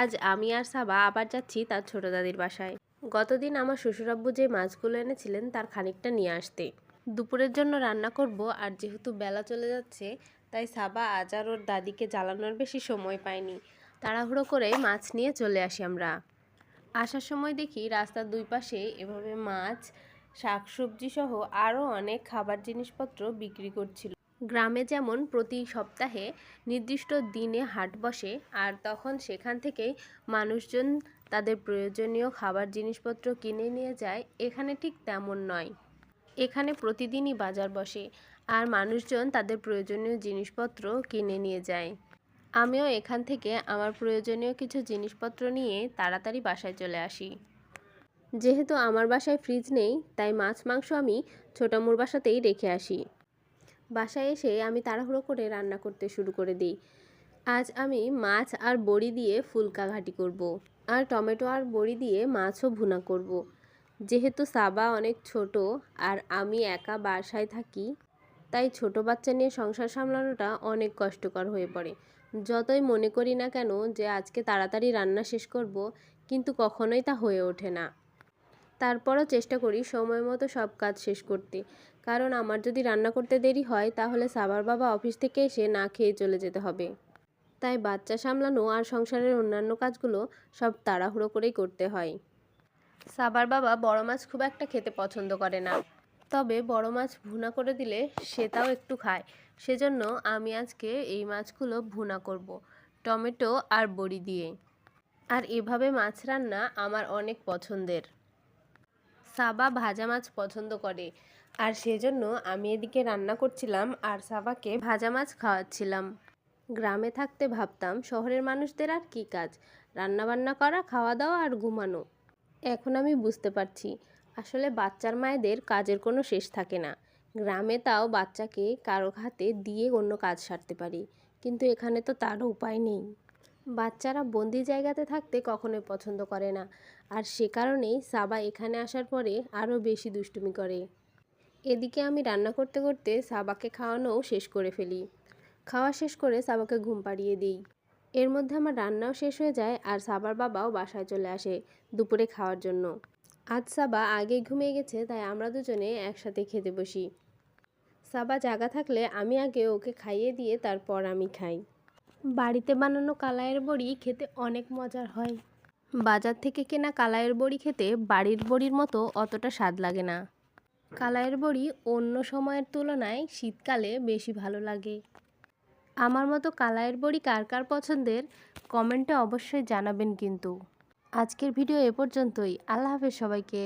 আজ আমি আর সাবা আবার যাচ্ছি তার ছোট দাদির বাসায়। গতদিন আমার শ্বশুরাব্বু যে মাছগুলো এনেছিলেন তার খানিকটা নিয়ে আসতে। দুপুরের জন্য রান্না করব, আর যেহেতু বেলা চলে যাচ্ছে তাই সাবা আজ আর ওর দাদিকে জ্বালানোর বেশি সময় পায়নি। তাড়াহুড়ো করে মাছ নিয়ে চলে আসি আমরা। আসার সময় দেখি রাস্তার দুই পাশে এভাবে মাছ, শাকসবজি সহ আরও অনেক খাবার জিনিসপত্র বিক্রি করছিল। গ্রামে যেমন প্রতি সপ্তাহে নির্দিষ্ট দিনে হাট বসে, আর তখন সেখান থেকেই মানুষজন তাদের প্রয়োজনীয় খাবার জিনিসপত্র কিনে নিয়ে যায়, এখানে ঠিক তেমন নয়। এখানে প্রতিদিনই বাজার বসে আর মানুষজন তাদের প্রয়োজনীয় জিনিসপত্র কিনে নিয়ে যায়। আমিও এখান থেকে আমার প্রয়োজনীয় কিছু জিনিসপত্র নিয়ে তাড়াতাড়ি বাসায় চলে আসি। যেহেতু আমার বাসায় ফ্রিজ নেই তাই মাছ মাংস আমি ছোটামুর বাসাতেই রেখে আসি। বাসায় এসে আমি তাড়াহুড়ো করে রান্না করতে শুরু করে দিই। আজ আমি মাছ আর বড়ি দিয়ে ফুলকা ঘাঁটি করব, আর টমেটো আর বড়ি দিয়ে মাছও ভুনা করব। যেহেতু সাবা অনেক ছোট আর আমি একা বাসায় থাকি, তাই ছোট বাচ্চা নিয়ে সংসার সামলানোটা অনেক কষ্টকর হয়ে পড়ে। যতই মনে করি না কেন যে আজকে তাড়াতাড়ি রান্না শেষ করব, কিন্তু কখনোই তা হয়ে ওঠে না। তারপরও চেষ্টা করি সময় মতো সব কাজ শেষ করতে, কারণ আমার যদি রান্না করতে দেরি হয় তাহলে সাবার বাবা অফিস থেকে এসে না খেয়ে চলে যেতে হবে। তাই বাচ্চা সামলানো আর সংসারের অন্যান্য কাজগুলো সব তাড়াহুড়ো করেই করতে হয়। সাবার বাবা বড় মাছ খুব একটা খেতে পছন্দ করে না, তবে বড় মাছ ভুনা করে দিলে সে তাও একটু খায়। সেজন্য আমি আজকে এই মাছগুলো ভুনা করব, টমেটো আর বড়ি দিয়ে। আর এভাবে মাছ রান্না আমার অনেক পছন্দের। সাবা ভাজা মাছ পছন্দ করে, আর সেজন্য আমি এদিকে রান্না করছিলাম আর সাবাকে ভাজা মাছ খাওয়াচ্ছিলাম। গ্রামে থাকতে ভাবতাম শহরের মানুষদের আর কী কাজ, রান্নাবান্না করা, খাওয়া দাওয়া আর ঘুমানো। এখন আমি বুঝতে পারছি আসলে বাচ্চার মায়েদের কাজের কোনো শেষ থাকে না। গ্রামে তাও বাচ্চাকে কারো হাতে দিয়ে অন্য কাজ সারতে পারি, কিন্তু এখানে তো তারও উপায় নেই। বাচ্চারা বন্দি জায়গাতে থাকতে কখনোই পছন্দ করে না, আর সে কারণেই সাবা এখানে আসার পরে আরও বেশি দুষ্টুমি করে। এদিকে আমি রান্না করতে করতে সাবাকে খাওয়ানোও শেষ করে ফেলি। খাওয়া শেষ করে সাবাকে ঘুম পাড়িয়ে দিই। এর মধ্যে আমার রান্নাও শেষ হয়ে যায় আর সাবার বাবাও বাসায় চলে আসে দুপুরে খাওয়ার জন্য। আজ সাবা আগেই ঘুমিয়ে গেছে, তাই আমরা দুজনে একসাথে খেতে বসি। সাবা জাগা থাকলে আমি আগে ওকে খাইয়ে দিয়ে তারপর আমি খাই। বাড়িতে বানানো কালাইয়ের বড়ি খেতে অনেক মজার হয়। বাজার থেকে কেনা কালাইয়ের বড়ি খেতে বাড়ির বড়ির মতো অতটা স্বাদ লাগে না। কালাইয়ের বড়ি অন্য সময়ের তুলনায় শীতকালে বেশি ভালো লাগে। আমার মতো কালাইয়ের বড়ি কার কার পছন্দের কমেন্টে অবশ্যই জানাবেন কিন্তু। আজকের ভিডিও এ পর্যন্তই। আল্লাহ হাফেজ সবাইকে।